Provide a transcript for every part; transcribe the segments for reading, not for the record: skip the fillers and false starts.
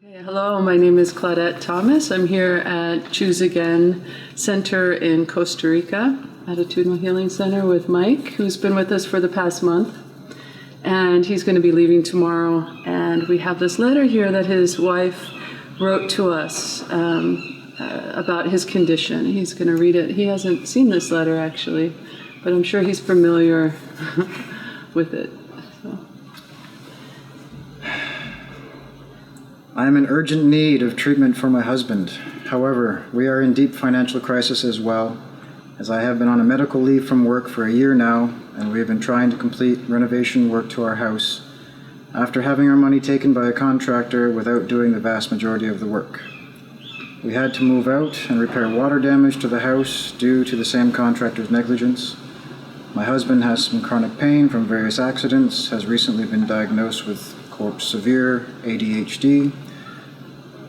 Okay, hello, my name is Claudette Thomas. I'm here at Choose Again Center in Costa Rica, Attitudinal Healing Center with Mike, who's been with us for the past month. And he's going to be leaving tomorrow. And we have this letter here that his wife wrote to us about his condition. He's going to read it. He hasn't seen this letter, actually, but I'm sure he's familiar with it. So. I am in urgent need of treatment for my husband. However, we are in deep financial crisis as well, as I have been on a medical leave from work for a year now, and we have been trying to complete renovation work to our house after having our money taken by a contractor without doing the vast majority of the work. We had to move out and repair water damage to the house due to the same contractor's negligence. My husband has some chronic pain from various accidents, has recently been diagnosed with quote severe ADHD,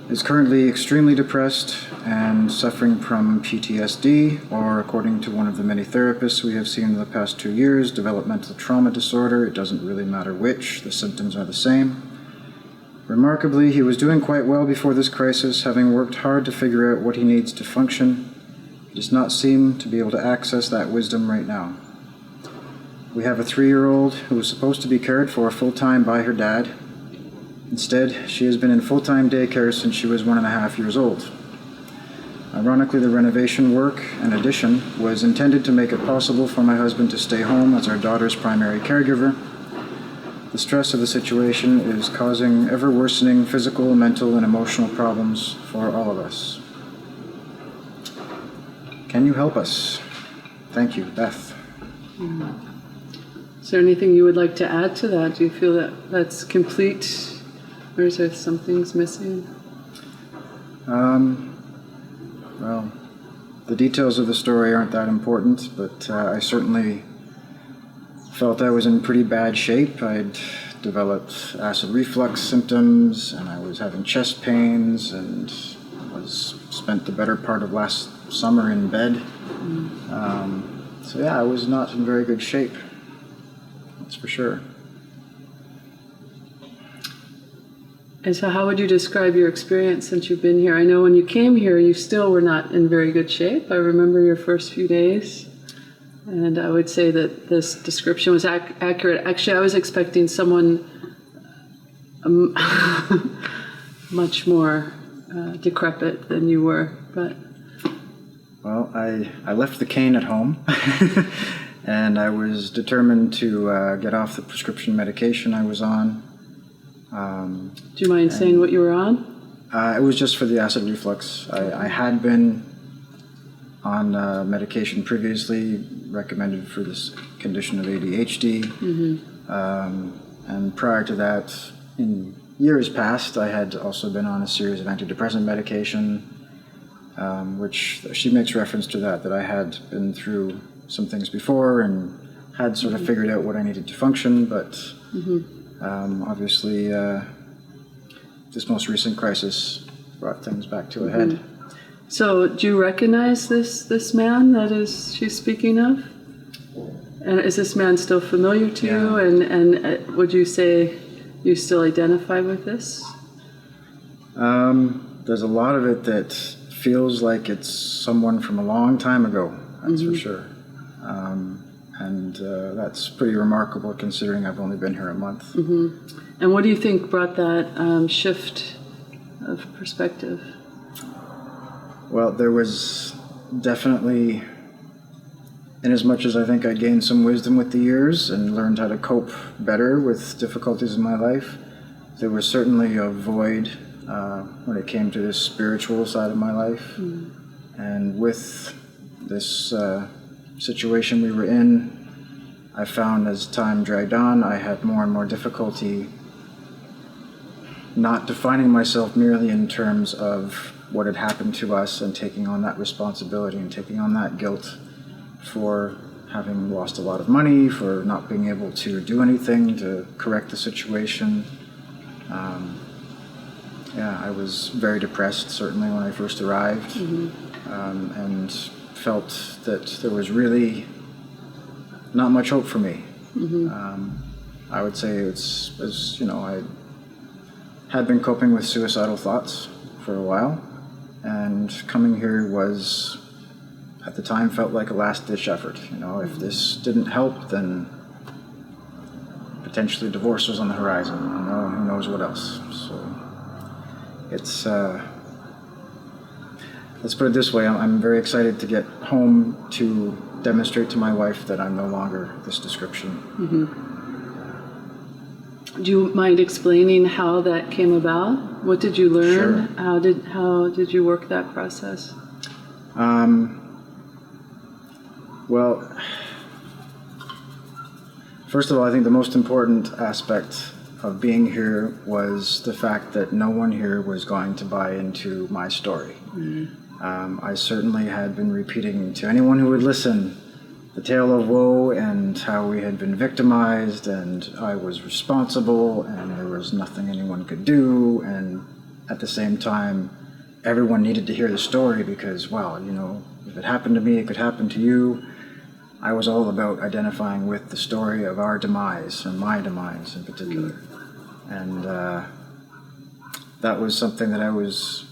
is currently extremely depressed and suffering from PTSD, or according to one of the many therapists we have seen in the past 2 years, developmental trauma disorder. It doesn't really matter which, the symptoms are the same. Remarkably, he was doing quite well before this crisis, having worked hard to figure out what he needs to function. He does not seem to be able to access that wisdom right now. We have a 3-year-old who is supposed to be cared for full-time by her dad. Instead, she has been in full-time daycare since she was 1.5 years old. Ironically, the renovation work and addition was intended to make it possible for my husband to stay home as our daughter's primary caregiver. The stress of the situation is causing ever-worsening physical, mental, and emotional problems for all of us. Can you help us? Thank you, Beth. Is there anything you would like to add to that? Do you feel that that's complete? Or is there some things missing? Well, the details of the story aren't that important, but I certainly felt I was in pretty bad shape. I'd developed acid reflux symptoms, and I was having chest pains, and spent the better part of last summer in bed. So yeah, I was not in very good shape. That's for sure. And so how would you describe your experience since you've been here? I know when you came here, you still were not in very good shape. I remember your first few days. And I would say that this description was accurate. Actually, I was expecting someone much more decrepit than you were. But well, I left the cane at home. And I was determined to get off the prescription medication I was on. Do you mind saying what you were on? It was just for the acid reflux. I had been on medication previously, recommended for this condition of ADHD. And prior to that, in years past, I had also been on a series of antidepressant medication, which she makes reference to that I had been through some things before and had sort of figured out what I needed to function, but obviously this most recent crisis brought things back to a head. So do you recognize this man that she's speaking of? And is this man still familiar to you? And would you say you still identify with this? There's a lot of it that feels like it's someone from a long time ago, that's for sure. And that's pretty remarkable considering I've only been here a month. And what do you think brought that shift of perspective? Well, there was definitely, in as much as I think I gained some wisdom with the years and learned how to cope better with difficulties in my life, there was certainly a void when it came to this spiritual side of my life. And with this situation we were in, I found as time dragged on, I had more and more difficulty not defining myself merely in terms of what had happened to us and taking on that responsibility and taking on that guilt for having lost a lot of money, for not being able to do anything to correct the situation. I was very depressed, certainly, when I first arrived, and felt that there was really not much hope for me. I would say it's, as you know, I had been coping with suicidal thoughts for a while, and coming here was, at the time, felt like a last-ditch effort. You know, if this didn't help, then potentially divorce was on the horizon. You know, and who knows what else. So it's let's put it this way: I'm very excited to get home to demonstrate to my wife that I'm no longer this description. Do you mind explaining how that came about? What did you learn? Sure. How did you work that process? Well, first of all, I think the most important aspect of being here was the fact that no one here was going to buy into my story. I certainly had been repeating to anyone who would listen the tale of woe and how we had been victimized and I was responsible and there was nothing anyone could do, and at the same time everyone needed to hear the story because, well, you know, if it happened to me, it could happen to you. I was all about identifying with the story of our demise and my demise in particular. And that was something that I was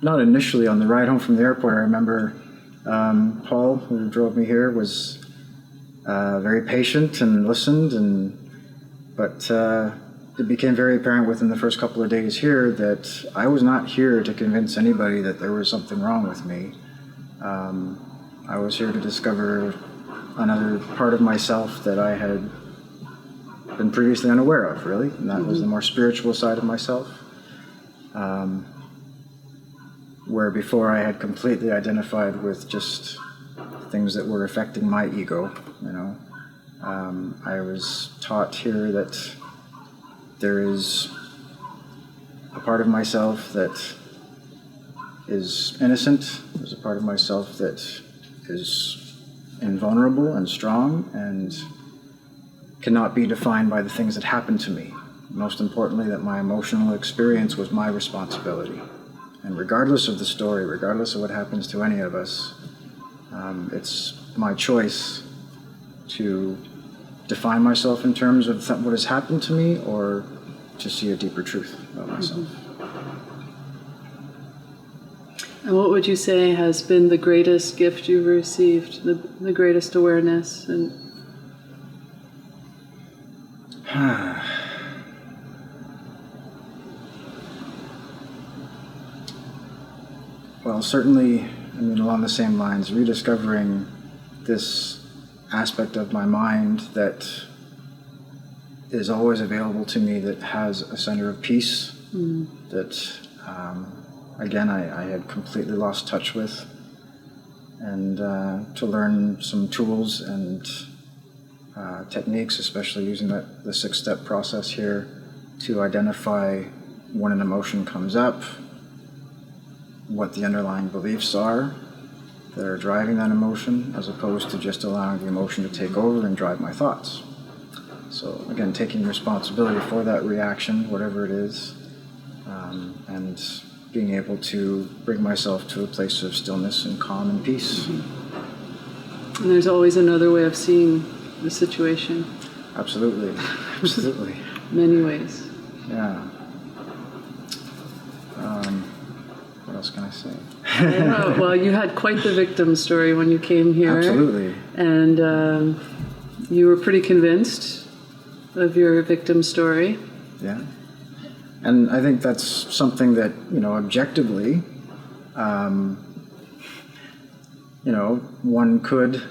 not initially on the ride home from the airport. I remember Paul, who drove me here, was very patient and listened, but it became very apparent within the first couple of days here that I was not here to convince anybody that there was something wrong with me. I was here to discover another part of myself that I had been previously unaware of, really, and that was the more spiritual side of myself. Where before I had completely identified with just things that were affecting my ego, you know. I was taught here that there is a part of myself that is innocent, there's a part of myself that is invulnerable and strong and cannot be defined by the things that happened to me. Most importantly, that my emotional experience was my responsibility. And regardless of the story, regardless of what happens to any of us, it's my choice to define myself in terms of what has happened to me or to see a deeper truth about myself. And what would you say has been the greatest gift you've received, the greatest awareness? And well, certainly, I mean, along the same lines, rediscovering this aspect of my mind that is always available to me, that has a center of peace, that, again, I had completely lost touch with, and to learn some tools and techniques, especially using the 6-step process here, to identify when an emotion comes up, what the underlying beliefs are that are driving that emotion, as opposed to just allowing the emotion to take over and drive my thoughts. So again, taking responsibility for that reaction, whatever it is, and being able to bring myself to a place of stillness and calm and peace. And there's always another way of seeing the situation. Absolutely, absolutely. Many ways. Yeah. What else can I say? I don't know. Well, you had quite the victim story when you came here. Absolutely. And you were pretty convinced of your victim story. Yeah. And I think that's something that, you know, objectively, you know, one could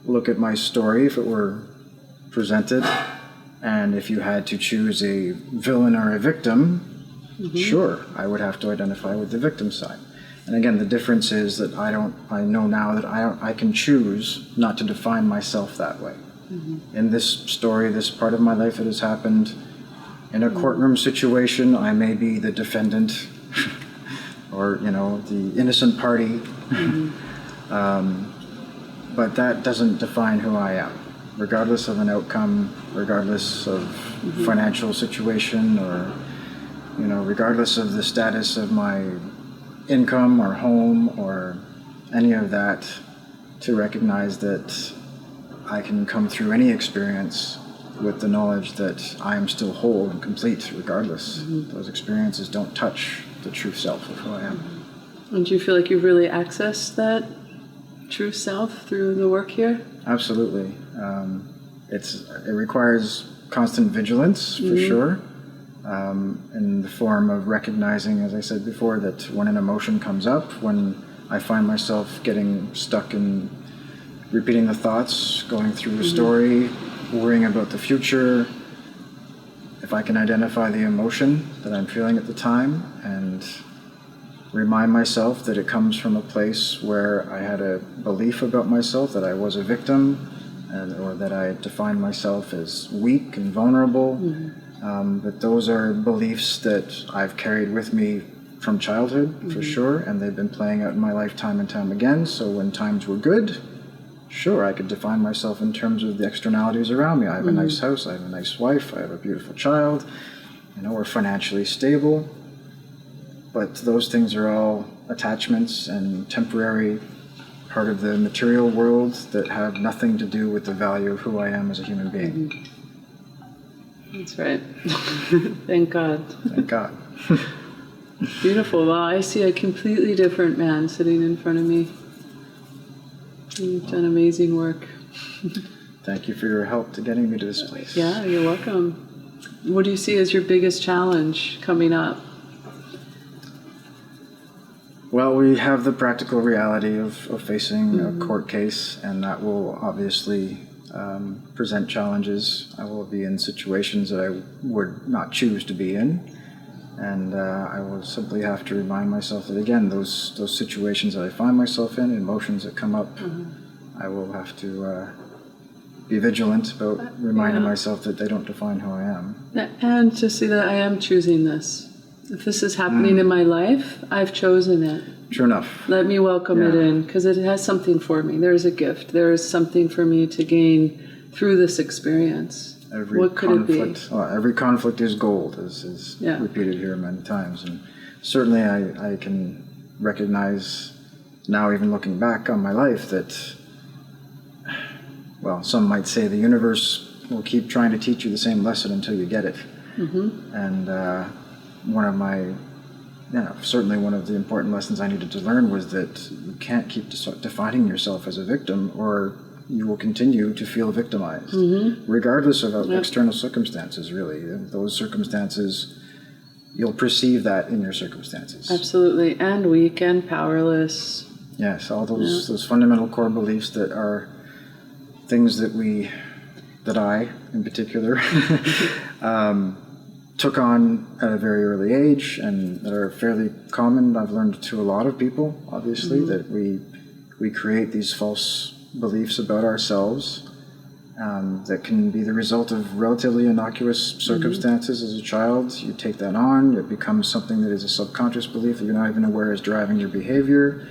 look at my story if it were presented, and if you had to choose a villain or a victim, sure, I would have to identify with the victim side. And again, the difference is that I know now that I can choose not to define myself that way. In this story, this part of my life that has happened, in a courtroom situation, I may be the defendant or, you know, the innocent party. But that doesn't define who I am, regardless of an outcome, regardless of financial situation, or, you know, regardless of the status of my income or home or any of that, to recognize that I can come through any experience with the knowledge that I am still whole and complete regardless. Those experiences don't touch the true self of who I am. And do you feel like you've really accessed that true self through the work here? Absolutely. It requires constant vigilance, for sure, in the form of recognizing, as I said before, that when an emotion comes up, when I find myself getting stuck in repeating the thoughts, going through a story, worrying about the future, if I can identify the emotion that I'm feeling at the time and remind myself that it comes from a place where I had a belief about myself, that I was a victim, or that I defined myself as weak and vulnerable, that those are beliefs that I've carried with me from childhood, for sure, and they've been playing out in my life time and time again. So when times were good, sure, I could define myself in terms of the externalities around me. I have a nice house, I have a nice wife, I have a beautiful child, we're financially stable. But those things are all attachments and temporary part of the material world that have nothing to do with the value of who I am as a human being. That's right. Thank God. Thank God. Beautiful. Well, I see a completely different man sitting in front of me. You've done amazing work. Thank you for your help to getting me to this place. Yeah, you're welcome. What do you see as your biggest challenge coming up? Well, we have the practical reality of facing a court case, and that will obviously present challenges. I will be in situations that I would not choose to be in, and I will simply have to remind myself that, again, those situations that I find myself in, emotions that come up, I will have to be vigilant about reminding myself that they don't define who I am. And to see that I am choosing this. If this is happening in my life, I've chosen it. True enough. Let me welcome it in, because it has something for me. There is a gift. There is something for me to gain through this experience. What could it be? Well, every conflict is gold, is repeated here many times. And certainly I can recognize now, even looking back on my life, that, well, some might say the universe will keep trying to teach you the same lesson until you get it. And certainly one of the important lessons I needed to learn was that you can't keep defining yourself as a victim, or you will continue to feel victimized, regardless of external circumstances, really. Those circumstances, you'll perceive that in your circumstances. Absolutely, and weak and powerless. Yes, all those fundamental core beliefs that are things that I, in particular, took on at a very early age, and that are fairly common. I've learned to a lot of people, obviously, that we create these false beliefs about ourselves that can be the result of relatively innocuous circumstances as a child. You take that on, it becomes something that is a subconscious belief that you're not even aware is driving your behavior,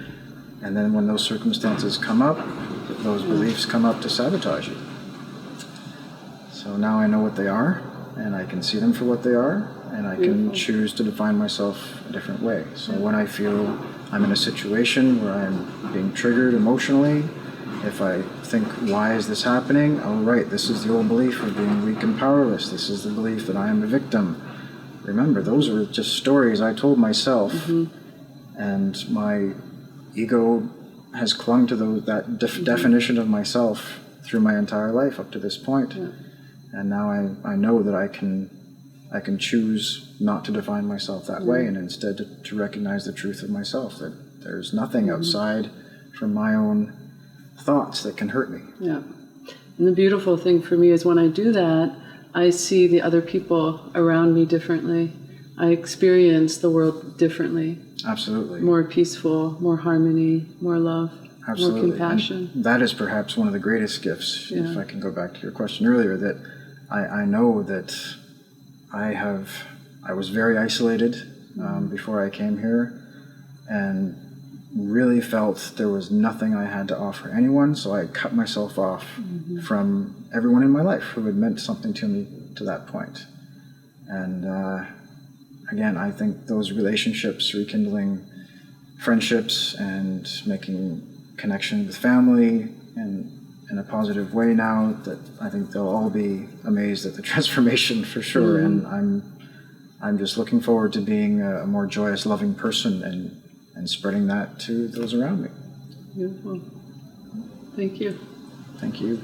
and then when those circumstances come up, those beliefs come up to sabotage you. So now I know what they are, and I can see them for what they are, and I can choose to define myself a different way. So when I feel I'm in a situation where I'm being triggered emotionally, if I think, why is this happening? Oh, right, this is the old belief of being weak and powerless. This is the belief that I am a victim. Remember, those were just stories I told myself, and my ego has clung to that definition of myself through my entire life up to this point. And now I know that I can choose not to define myself that way, and instead to recognize the truth of myself, that there's nothing outside from my own thoughts that can hurt me. Yeah. And the beautiful thing for me is when I do that, I see the other people around me differently. I experience the world differently. Absolutely. More peaceful, more harmony, more love. Absolutely. More compassion. And that is perhaps one of the greatest gifts, if I can go back to your question earlier, that I know that I was very isolated before I came here, and really felt there was nothing I had to offer anyone, so I cut myself off from everyone in my life who had meant something to me to that point. And again, I think those relationships, rekindling friendships and making connection with family and in a positive way now that I think they'll all be amazed at the transformation for sure. And I'm just looking forward to being a more joyous, loving person and spreading that to those around me. Beautiful. Thank you. Thank you.